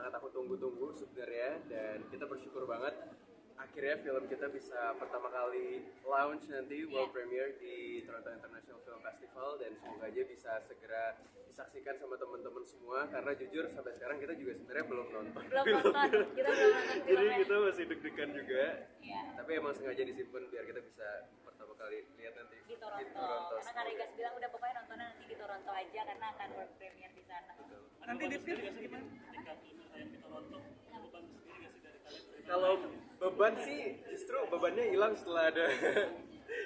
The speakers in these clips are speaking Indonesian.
sangat aku tunggu-tunggu sebenarnya, dan kita bersyukur banget akhirnya film kita bisa pertama kali launch nanti world premiere di Toronto International Film Festival, dan semoga aja bisa segera disaksikan sama teman-teman semua, karena jujur sampai sekarang kita juga sebenarnya belum nonton Kita belum nonton jadi filmnya. kita masih deg-degan juga. Iya. Tapi emang sengaja disimpan biar kita bisa pertama kali lihat nanti Di Toronto. Karena Kak Regas bilang udah pokoknya nontonnya nanti di Toronto aja karena akan world premiere di sana. Nanti di TV gimana? Kalau beban sih justru bebannya hilang setelah ada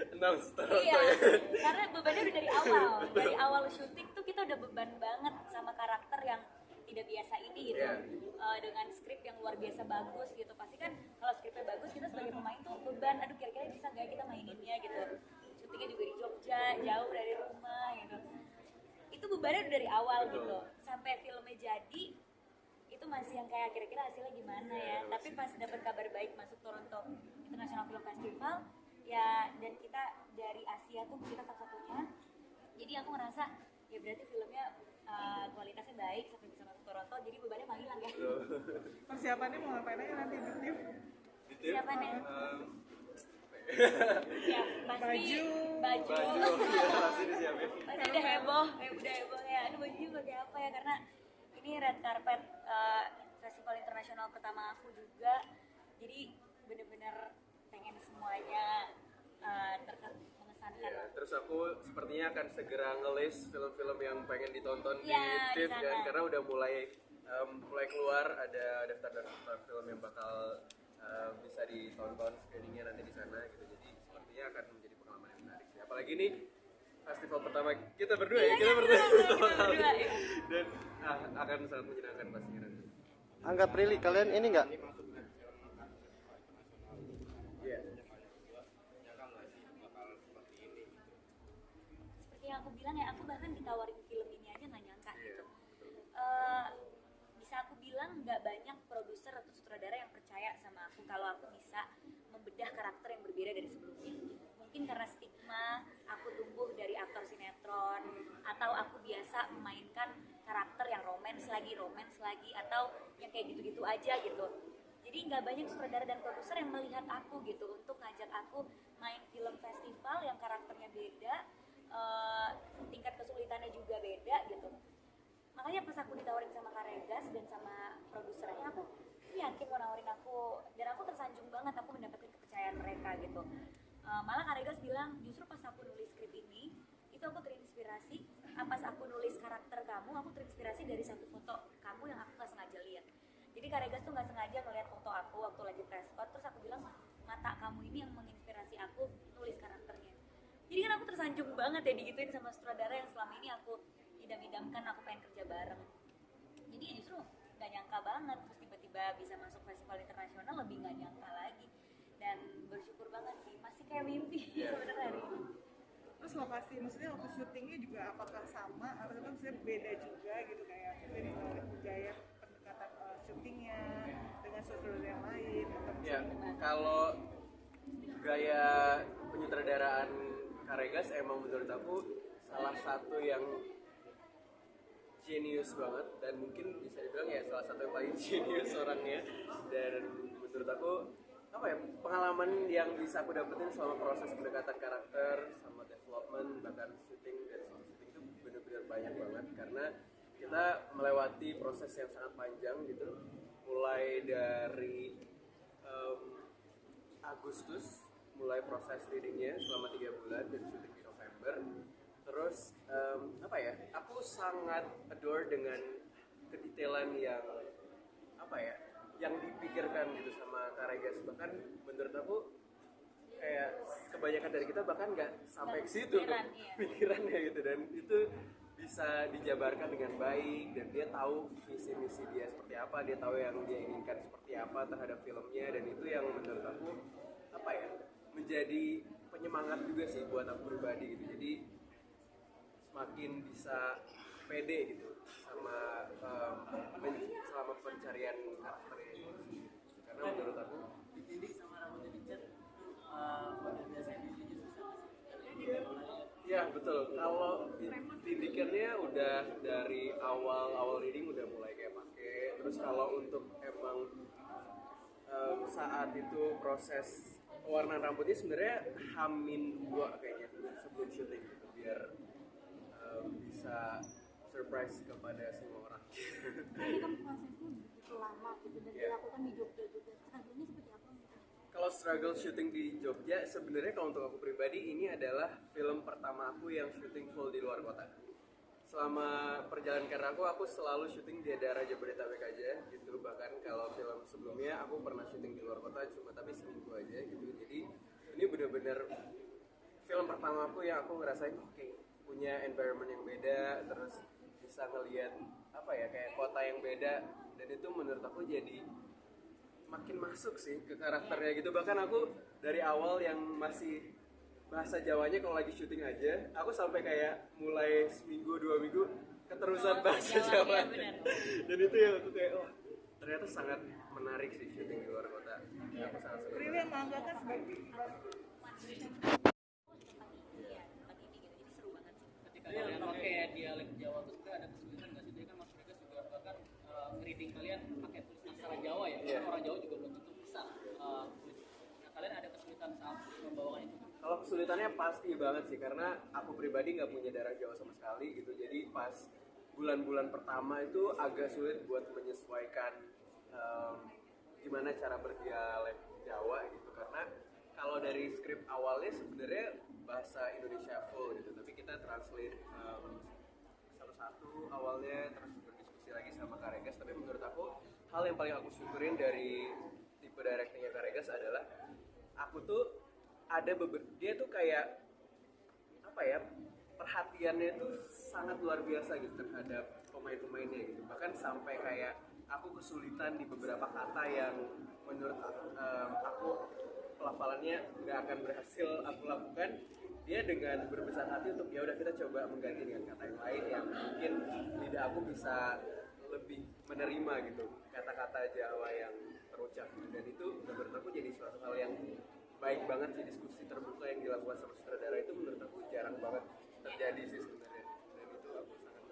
announce Toronto Iya, ya. karena bebannya udah dari awal. Dari awal syuting tuh kita udah beban banget sama karakter yang tidak biasa ini gitu. Iya. Dengan skrip yang luar biasa bagus gitu. Pasti kan kalau skripnya bagus kita sebagai pemain tuh beban. Aduh kira-kira bisa nggak kita maininnya gitu. Syutingnya juga di Jogja, jauh dari rumah gitu. Itu bebannya udah dari awal gitu. Sampai filmnya jadi itu masih yang kayak kira-kira hasilnya gimana ya. Tapi pas dapat kabar baik masuk Toronto International Film Festival ya, dan kita dari Asia tuh kita salah satunya. Jadi aku ngerasa ya berarti filmnya kualitasnya baik sampai bisa masuk Toronto, jadi bebannya mah hilang ya. Persiapannya mau ngapain aja nanti di TV? Siapa nih? Ya pasti baju. Ya, pasti disiapin. Pasti udah heboh ya. Aduh baju pakai apa ya, karena ini red carpet festival internasional pertama aku juga, jadi bener-bener pengen semuanya mengesankan. Ya, terus aku sepertinya akan segera ngelis film-film yang pengen ditonton Ya, di TIFF di sana. kan, karena udah mulai keluar ada daftar-daftar film yang bakal bisa ditonton screeningnya nanti di sana gitu. Jadi sepertinya akan menjadi pengalaman yang menarik sih. Apalagi ini festival pertama kita berdua ya, kita berdua pertama kali, berdua, ya. dan akan sangat menyenangkan pastinya nanti. Angga Prilly, kalian ini nggak? Iya. Seperti yang aku bilang ya, aku bahkan ditawarin film ini aja nggak nyangka gitu. Bisa aku bilang nggak banyak produser atau sutradara yang percaya sama aku kalau aku bisa membedah karakter yang berbeda dari sebelumnya. Mungkin karena stigma aku tumbuh dari aktor sinetron, atau aku biasa memainkan karakter yang romance lagi, atau yang kayak gitu-gitu aja gitu. Jadi nggak banyak sutradara dan produser yang melihat aku gitu untuk ngajak aku main film festival yang karakternya beda, tingkat kesulitannya juga beda gitu. Makanya pas aku ditawarin sama Kak Regas dan sama produsernya, aku yakin mau nawarin aku, dan aku tersanjung banget aku mendapatkan kepercayaan mereka gitu. Malah Kak Regas bilang justru pas aku nulis skrip ini itu aku terinspirasi, pas aku nulis karakter kamu aku terinspirasi dari satu foto kamu yang aku nggak sengaja lihat. Jadi Kak Regas tuh nggak sengaja ngeliat foto aku waktu lagi press con, terus aku bilang mata kamu ini yang menginspirasi aku nulis karakternya. Jadi kan aku tersanjung banget ya digituin sama sutradara yang selama ini aku idam-idamkan, aku pengen kerja bareng. Jadi ya justru nggak nyangka banget, terus tiba-tiba bisa masuk festival internasional, lebih nggak nyangka lagi. Dan bersyukur banget sih, masih kayak mimpi sebenarnya hari ini. Terus lokasi, maksudnya waktu syutingnya juga apakah sama atau kan maksudnya beda juga gitu, kayak dari gaya pendekatan syutingnya dengan sutradara yang lain atau Ya, kalau gaya penyutradaraan Kak Regas emang menurut aku salah satu yang genius banget, dan mungkin bisa dibilang ya salah satu yang paling genius orangnya. Dan menurut aku apa ya, pengalaman yang bisa aku dapetin selama proses pendekatan karakter sama development bahkan syuting dan syuting itu benar-benar banyak banget, karena kita melewati proses yang sangat panjang gitu, mulai dari Agustus mulai proses readingnya selama 3 bulan dan syuting di November. Terus apa ya, aku sangat adore dengan kedetailan yang apa ya, yang dipikirkan gitu sama Kak Regas. Bahkan menurut aku kayak kebanyakan dari kita bahkan nggak sampai ke situ pikirannya gitu, dan itu bisa dijabarkan dengan baik, dan dia tahu visi misi dia seperti apa, dia tahu yang dia inginkan seperti apa terhadap filmnya, dan itu yang menurut aku apa ya, menjadi penyemangat juga sih buat aku pribadi gitu. Jadi semakin bisa pede gitu sama selama pencarian karakternya gitu. Karena menurut aku ditindik sama rambutnya dicat pada biasanya bijinya susah ya betul, kalau tindikannya udah dari awal reading udah mulai kayak pakai, Terus kalau untuk emang saat itu proses warna rambutnya sebenarnya Hamin 2 kayaknya sebelum syuting gitu, biar bisa surprise kepada semua orang. Ini kan prosesnya begitu lama gitu dan dilakukan di Jogja juga. Struggle-nya seperti apa? Kalau struggle syuting di Jogja, sebenarnya kalau untuk aku pribadi ini adalah film pertama aku yang syuting full di luar kota. Selama perjalanan karir aku selalu syuting di daerah Jabodetabek aja gitu. Bahkan kalau film sebelumnya aku pernah syuting di luar kota cuma tapi seminggu aja gitu. Jadi ini benar-benar film pertama aku yang aku ngerasain oke, punya environment yang beda, terus bisa ngelihat apa ya kayak kota yang beda, dan itu menurut aku jadi makin masuk sih ke karakternya gitu. Bahkan aku dari awal yang masih bahasa Jawanya kalau lagi syuting aja, aku sampai kayak mulai seminggu 2 minggu keterusan bahasa Jawa. Dan itu ya aku kayak wah ternyata sangat menarik sih syuting di luar kota. Aku sangat suka. Prilly yang menganggarkan sebagai Iya, tempat ini gitu. Jadi seru banget sih. Ketika kalian pakai dialek Jawa terus ada kesulitan nggak sih? Jadi kan Mas Vegas juga bahkan reading kalian pakai tulisan secara Jawa ya. Iya. Orang Jawa juga belum tentu bisa tulis. Nah, kalian ada kesulitan saat membawakan itu? Kalau kesulitannya pasti banget sih, karena aku pribadi nggak punya darah Jawa sama sekali gitu. Jadi pas bulan-bulan pertama itu agak sulit buat menyesuaikan gimana cara berdialek Jawa gitu. Karena kalau dari skrip awalnya sebenarnya bahasa Indonesia full gitu, tapi kita translate satu-satu awalnya, terus berdiskusi lagi sama Karegas. Tapi menurut aku hal yang paling aku syukurin dari tipe directingnya Karegas adalah aku tuh ada dia tuh kayak apa ya, perhatiannya tuh sangat luar biasa gitu terhadap pemain-pemainnya gitu. Bahkan sampai kayak aku kesulitan di beberapa kata yang menurut aku pelafalannya nggak akan berhasil aku lakukan, dia dengan berbesar hati untuk ya udah kita coba mengganti dengan kata yang lain yang mungkin lidah aku bisa lebih menerima gitu kata-kata Jawa yang terucap gitu. Dan itu menurut aku jadi suatu hal yang baik banget sih. Diskusi terbuka yang dilakukan sama sutradara itu menurut aku jarang banget terjadi sih sebenarnya, dan itu aku sangat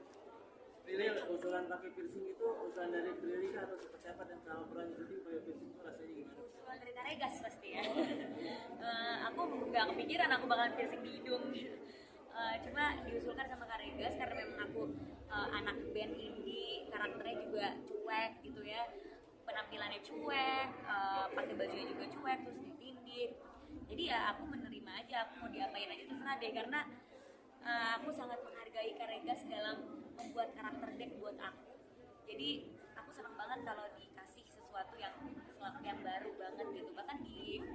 Prilly, usulan pakai piercing itu usulan dari Prilly kah atau seperti apa, dan selama pernah syuting pakai piercing itu rasanya gimana? Usulan dari Karegas pasti ya. Aku nggak kepikiran aku bakalan piercing di hidung. Cuma diusulkan sama Karegas karena memang aku anak band indie, karakternya juga cuek gitu ya, penampilannya cuek, pakai bajunya juga cuek, terus ditindik. Jadi ya aku menerima aja, aku mau diapain aja terserah deh, karena aku sangat menghargai Karegas dalam membuat karakter deck buat aku. Jadi aku senang banget kalau dikasih sesuatu yang baru banget gitu. Bahkan di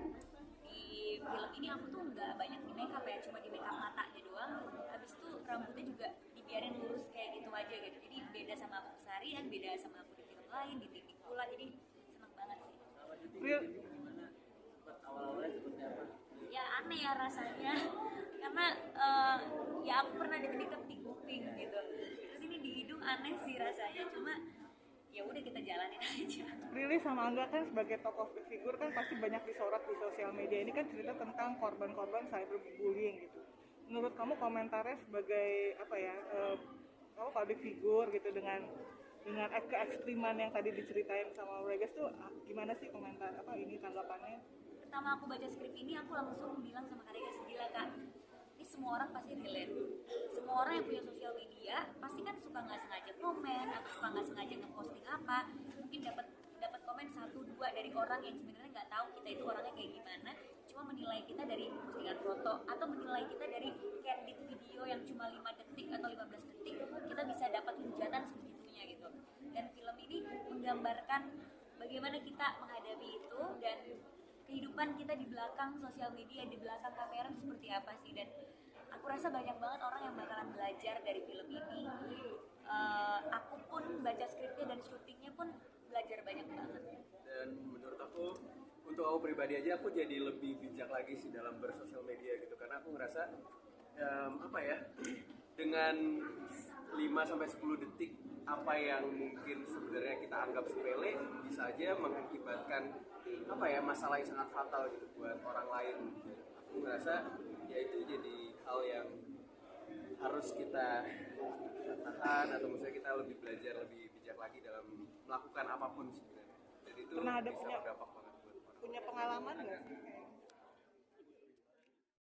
film ini aku tuh nggak banyak di makeup ya, cuma di makeup matanya doang. Habis itu rambutnya juga dibiarin lurus kayak gitu aja gitu. Jadi beda sama aku keseharian, beda sama aku di film lain, di titik pula. Jadi senang banget sih. Kalau syuting gimana? Awal-awalnya seperti apa? Ya aneh ya rasanya, karena ya aku pernah deket-deket di kuping gitu, terus ini di hidung aneh sih rasanya, cuma ya udah kita jalanin aja. Prilly sama Angga kan sebagai tokoh figur kan pasti banyak disorot di sosial media. Ini kan cerita tentang korban-korban cyberbullying gitu. Menurut kamu komentarnya sebagai apa ya? Kamu public figure gitu dengan keekstriman yang tadi diceritain sama Regas tuh gimana sih komentar apa ini tanggapannya? Pertama aku baca skrip ini aku langsung bilang sama Karegas, gila Kak, ini semua orang pasti relate. Semua orang yang punya sosial media pasti kan suka nggak sengaja komen atau suka nggak sengaja ngeposting apa, mungkin dapat komen 1-2 dari orang yang sebenarnya nggak tahu kita itu orangnya kayak gimana, cuma menilai kita dari postingan foto atau menilai kita dari candid video yang cuma 5 detik atau 15 detik, kita bisa dapat hujatan sebegitunya gitu. Dan film ini menggambarkan bagaimana kita menghadapi itu dan kehidupan kita di belakang sosial media, di belakang kamera itu seperti apa sih. Dan aku rasa banyak banget orang yang bakalan belajar dari film ini. Aku pun baca skripnya dan syutingnya pun belajar banyak banget. Dan menurut aku, untuk aku pribadi aja aku jadi lebih bijak lagi sih dalam bersosial media gitu, karena aku ngerasa apa ya, dengan 5-10 detik apa yang mungkin sebenarnya kita anggap sepele bisa aja mengakibatkan apa ya, masalah yang sangat fatal gitu buat orang lain. Aku ngerasa ya itu jadi hal yang harus kita tahan, atau misalnya kita lebih belajar lebih bijak lagi dalam melakukan apapun sebenarnya. Jadi itu Pernah ada bisa punya- berdampak banget buat orang. Punya pengalaman nggak sih?